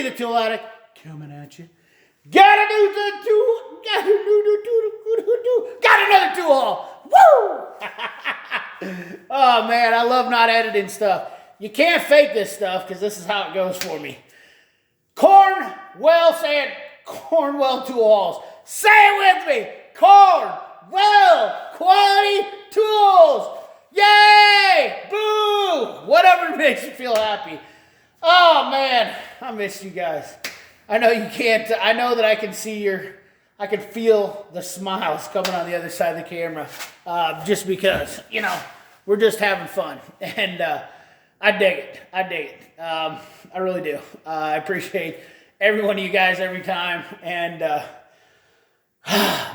me, the tool addict, coming at you. Got another tool haul. Woo! Oh man, I love not editing stuff. You can't fake this stuff because this is how it goes for me. Cornwell, say it. Cornwell tool hauls. Say it with me. Cornwell quality tools. Yay! Boo! Whatever makes you feel happy. Oh man, I miss you guys. I know you can't, I know that I can see I can feel the smiles coming on the other side of the camera. Just because, you know, we're just having fun. And I dig it. I dig it. I really do. I appreciate every one of you guys every time. And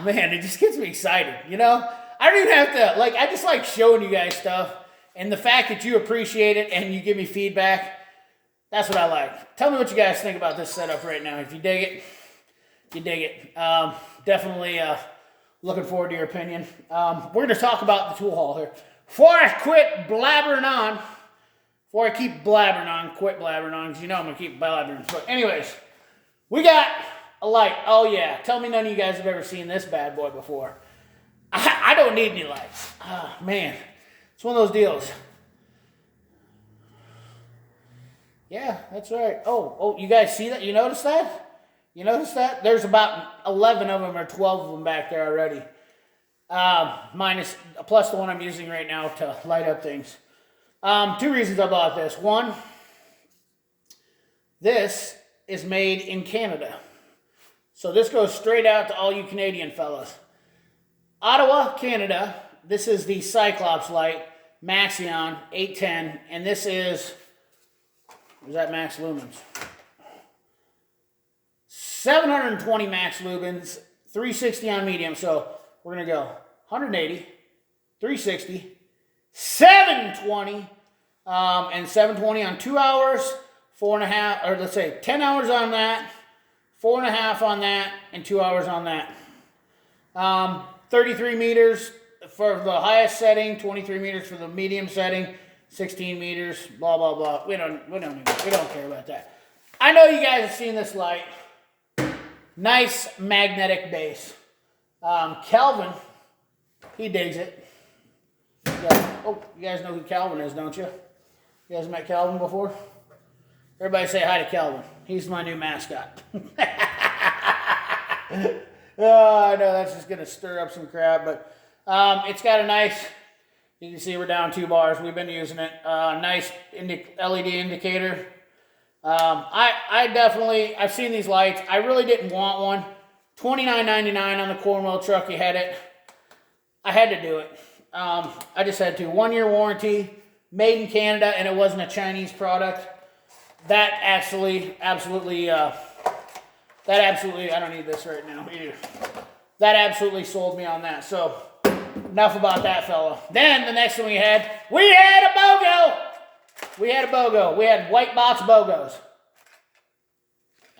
man, it just gets me excited, you know? I don't even have to, like, I just like showing you guys stuff. And the fact that you appreciate it and you give me feedback, that's what I like. Tell me what you guys think about this setup right now. If you dig it, you dig it. Definitely looking forward to your opinion. We're going to talk about the tool haul here. Before I quit blabbering on, before I keep blabbering on, quit blabbering on, because you know I'm going to keep blabbering. But anyways, we got a light. Oh yeah, tell me none of you guys have ever seen this bad boy before. I don't need any lights. Oh man, it's one of those deals. Yeah, that's right. Oh, you guys see that? You notice that? You notice that? There's about 11 of them or 12 of them back there already. Plus the one I'm using right now to light up things. Two reasons I bought this. One, this is made in Canada. So this goes straight out to all you Canadian fellas. Ottawa, Canada. This is the Cyclops light, Maxion 810, and this is, where's that max lumens? 720 max lumens, 360 on medium. So we're going to go 180, 360, 720, and 720 on 2 hours, 4.5, or let's say 10 hours on that, 4.5 on that, and 2 hours on that. 33 meters for the highest setting, 23 meters for the medium setting, 16 meters, blah, blah, blah. We don't care about that. I know you guys have seen this light. Nice magnetic base. Calvin, he digs it. You guys know who Calvin is, don't you? You guys met Calvin before? Everybody say hi to Calvin. He's my new mascot. Oh, I know that's just going to stir up some crap, but it's got a nice, you can see we're down 2 bars. We've been using it. Nice LED indicator. I've seen these lights. I really didn't want one. $29.99 on the Cornwell truck. You had it. I had to do it. I just had to. 1-year warranty, made in Canada, and it wasn't a Chinese product. That absolutely, I don't need this right now either. That absolutely sold me on that. So, enough about that fella. Then, the next thing we had a BOGO. We had a BOGO. We had white box BOGOs.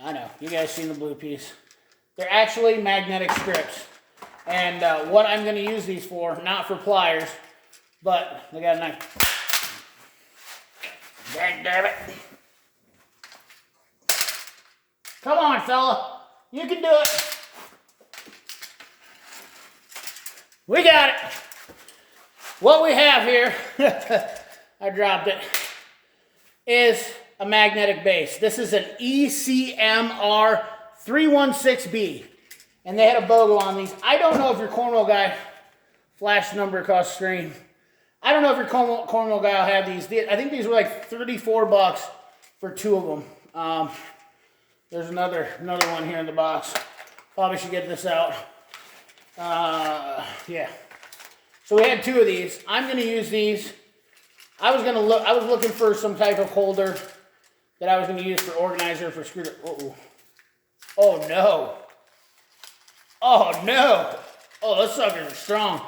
I know. You guys seen the blue piece. They're actually magnetic strips. And what I'm going to use these for, not for pliers, but they got a knife. Dang it. Come on, fella. You can do it. We got it. What we have here, I dropped it, is a magnetic base. This is an ECMR 316B. And they had a BOGO on these. I don't know if your Cornwell guy, flash the number across the screen. I don't know if your Cornwell guy will have these. I think these were like $34 for 2 of them. There's another one here in the box. Probably should get this out. Yeah. So we had 2 of these. I'm going to use these. I was looking for some type of holder that I was going to use for organizer for screwdriver. Oh no. Oh no. Oh, those suckers are strong.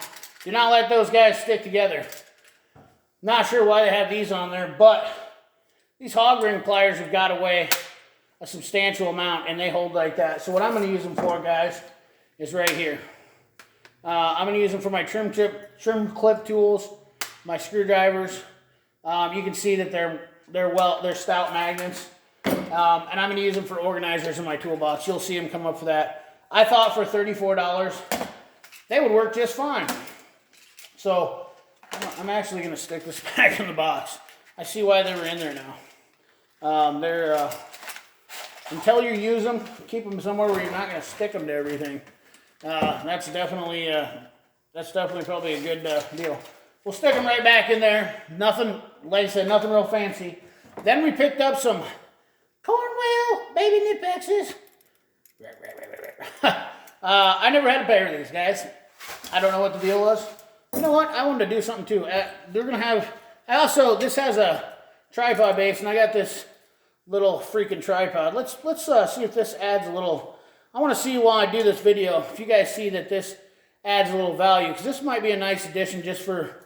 Do not let those guys stick together. Not sure why they have these on there, but these hog ring pliers have got to weigh a substantial amount, and they hold like that. So what I'm going to use them for, guys, is right here. I'm going to use them for my trim clip tools, my screwdrivers. You can see that they're stout magnets. And I'm going to use them for organizers in my toolbox. You'll see them come up for that. I thought for $34, they would work just fine. So I'm actually going to stick this back in the box. I see why they were in there now. Until you use them, keep them somewhere where you're not going to stick them to everything. That's definitely probably a good deal. We'll stick them right back in there. Nothing, like I said, nothing real fancy. Then we picked up some Cornwell baby Knipexes. I never had a pair of these, guys. I don't know what the deal was. You know what? I wanted to do something too. They're gonna have. This has a tripod base, and I got this little freaking tripod. Let's see if this adds a little. I want to see while I do this video if you guys see that this adds a little value, because this might be a nice addition just for.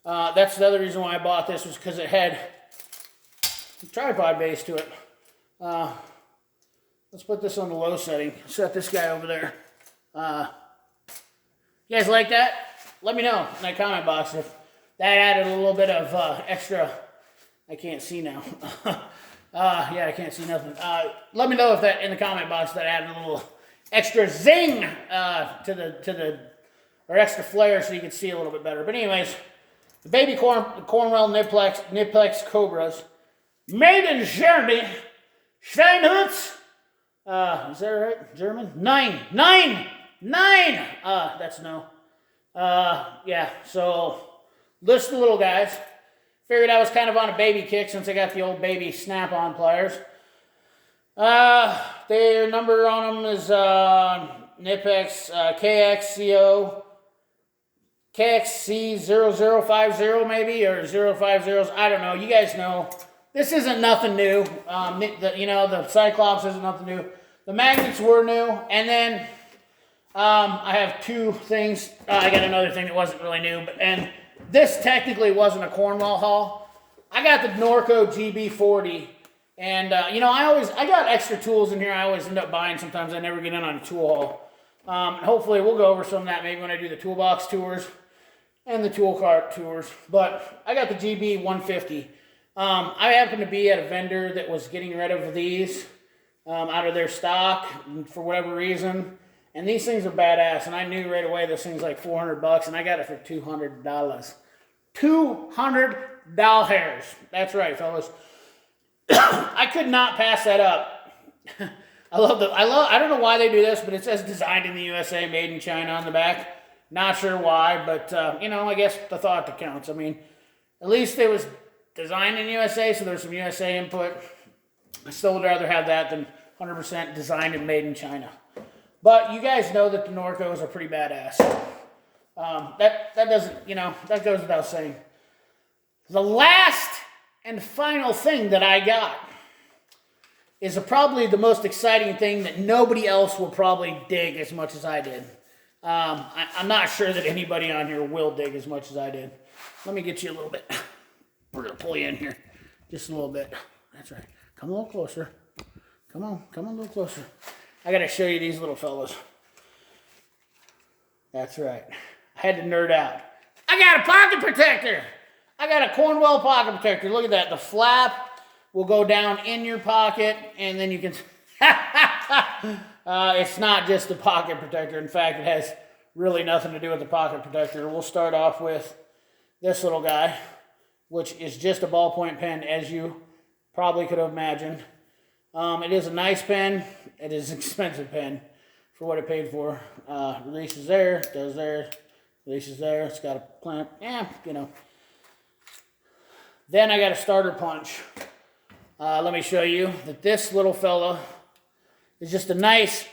That's the other reason why I bought this, was because it had a tripod base to it. Let's put this on the low setting. Set this guy over there. You guys like that? Let me know in the comment box if that added a little bit of extra. I can't see now. Yeah, I can't see nothing. Let me know if that in the comment box that added a little extra zing or extra flare so you can see a little bit better. But anyways, the baby Cornwell Knipex Cobras, made in Germany. Steinhutz. Is that right? German? Nine. That's no. Yeah, so this the little guys. Figured I was kind of on a baby kick since I got the old baby snap-on pliers. Their number on them is Knipex KXC0050 maybe, or 050s. I don't know. You guys know. This isn't nothing new. The Cyclops isn't nothing new. The magnets were new. And then I have two things. I got another thing that wasn't really new. And this technically wasn't a Cornwell haul. I got the Norco GB40. And, I got extra tools in here. I always end up buying. Sometimes I never get in on a tool haul. Hopefully we'll go over some of that maybe when I do the toolbox tours and the tool cart tours. But I got the GB150. I happened to be at a vendor that was getting rid of these out of their stock for whatever reason. And these things are badass. And I knew right away this thing's like $400, and I got it for $200. $200. That's right, fellas. I could not pass that up. I don't know why they do this, but it says designed in the USA, made in China on the back. Not sure why, but I guess the thought that counts. I mean, at least it was designed in the USA, so there's some USA input. I still would rather have that than 100% designed and made in China. But you guys know that the Norcos are pretty badass. That doesn't, that goes without saying. The last and final thing that I got is probably the most exciting thing that nobody else will probably dig as much as I did. I'm not sure that anybody on here will dig as much as I did. Let me get you a little bit. We're going to pull you in here just a little bit. That's right. Come a little closer. Come on a little closer. I got to show you these little fellas. That's right. I had to nerd out. I got a pocket protector. I got a Cornwell pocket protector. Look at that. The flap will go down in your pocket, and then you can... it's not just the pocket protector. In fact, it has really nothing to do with the pocket protector. We'll start off with this little guy, which is just a ballpoint pen, as you probably could have imagined. It is a nice pen. It is an expensive pen for what it paid for. Releases there, does there, releases there. It's got a clamp. Then I got a starter punch. Let me show you that this little fella is just a nice,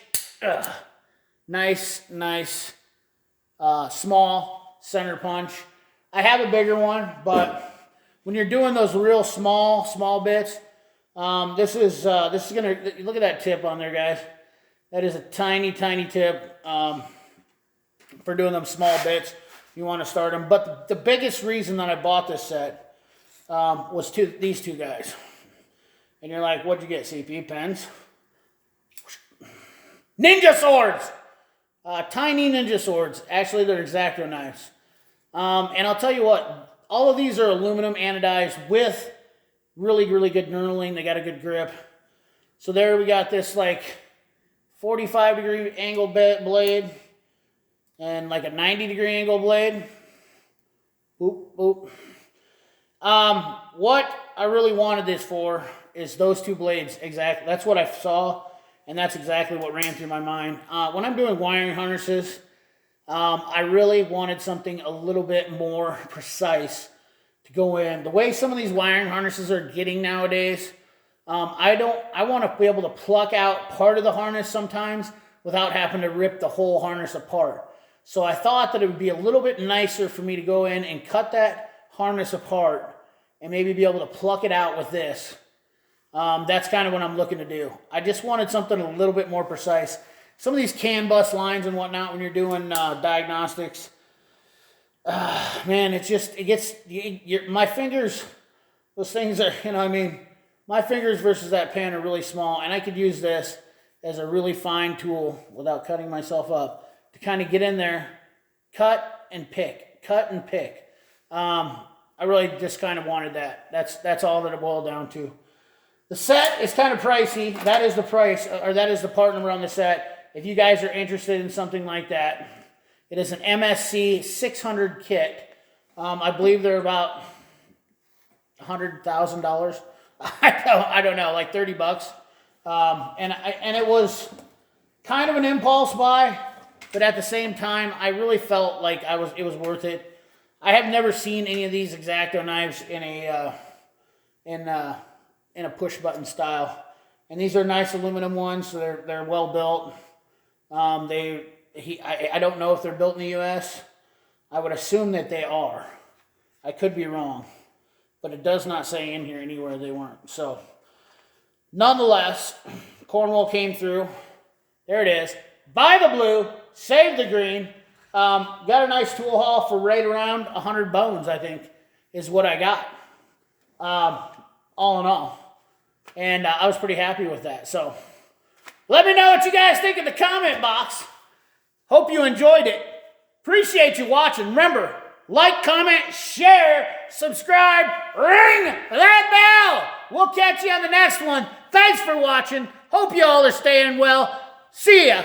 small center punch. I have a bigger one, but when you're doing those real small bits, this is gonna, look at that tip on there, guys. That is a tiny tip for doing them small bits. You want to start them. But the biggest reason that I bought this set was these two guys. And you're like, what'd you get, CP? Pens? Ninja swords! Tiny ninja swords. Actually, they're X-Acto knives. And I'll tell you what, all of these are aluminum anodized with really good knurling. They got a good grip. So there we got this like 45-degree angle blade and like a 90-degree angle blade. Boop, boop. What I really wanted this for is those two blades. Exactly. That's what I saw, and that's exactly what ran through my mind. When I'm doing wiring harnesses, I really wanted something a little bit more precise to go in. The way some of these wiring harnesses are getting nowadays, I want to be able to pluck out part of the harness sometimes without having to rip the whole harness apart. So I thought that it would be a little bit nicer for me to go in and cut that harness apart and maybe be able to pluck it out with this. That's kind of what I'm looking to do. I just wanted something a little bit more precise. Some of these CAN bus lines and whatnot when you're doing diagnostics, man, my fingers, those things are, my fingers versus that pen are really small, and I could use this as a really fine tool without cutting myself up to kind of get in there, cut and pick. I really just kind of wanted that. That's all that it boiled down to. The set is kind of pricey. That is the price, or that is the part number on the set. If you guys are interested in something like that, it is an MSC 600 kit. I believe they're about $100,000. I don't know, like 30 bucks. And it was kind of an impulse buy, but at the same time, I really felt like it was worth it. I have never seen any of these X-Acto knives in a push button style, and these are nice aluminum ones, so they're well built. I don't know if they're built in the U.S. I would assume that they are. I could be wrong, but it does not say in here anywhere they weren't. So, nonetheless, Cornwell came through. There it is. Buy the blue, save the green. Got a nice tool haul for right around 100 bones, I think, is what I got. All in all. And I was pretty happy with that. So, let me know what you guys think in the comment box. Hope you enjoyed it. Appreciate you watching. Remember, like, comment, share, subscribe, ring that bell. We'll catch you on the next one. Thanks for watching. Hope you all are staying well. See ya.